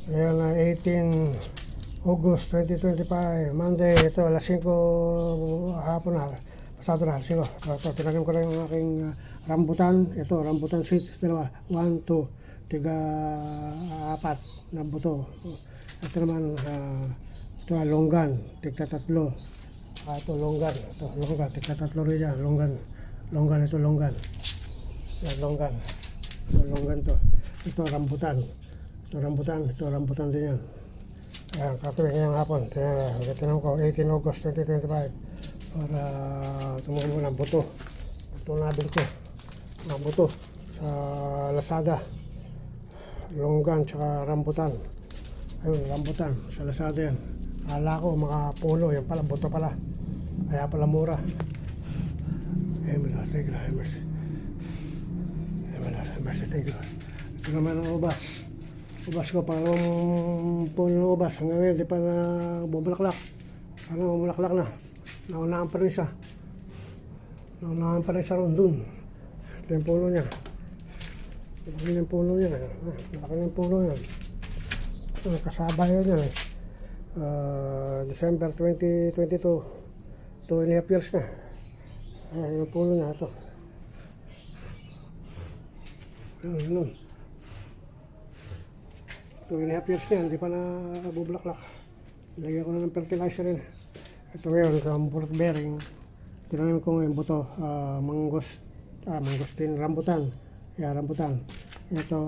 Ayan na 18 August 2025, Monday. Ito, alas 5 hapon na. Pasado na, alas 5. Ito, tinanim ko na yung aking rambutan. Ito, rambutan seeds. Dalawa. 1, 2. Tiga 4 na buto. Ito naman, ito, longgan. Tigta 3. Ito, longgan. Ito, longgan. Tigta 3 rin yan. Longgan. Longgan, ito, longgan. Yan, longgan. Ito, longgan to. Ito, rambutan. Ito rambutan din yan. Ayan, katuloy ngayong hapon. Tinanong ko, 18 August 2025. Para tumuhin mo ng buto. Buto nabili ko. Mga buto sa Lazada. Longgan tsaka rambutan. Ayun, rambutan sa Lazada yan. Akala ko mga puno, yan pala, buto pala. Kaya pala mura. Thank you, mercy. Thank you. Ito naman ang ubas. Ubas ko, pangalawang puno ng ubas. Hanggang ngayon, di pa na bumulaklak. Sana bumulaklak na. Naunahan pa rin siya. Naunahan pa rin siya ron dun. Ito yung puno niya. Ito yung puno niya. Laki ng puno niya. Kasaba yun yan. December 2022. 2.5 years na. Ayan yung puno niya. Ito. Yun. 2.5 years na yan, hindi pa na bubulaklak. Lagyan ko na ng fertilizer rin. Ito ngayon, bullet bearing. Tinanim ko ngayon buto, mangosteen, rambutan. Yeah, rambutan. Ito.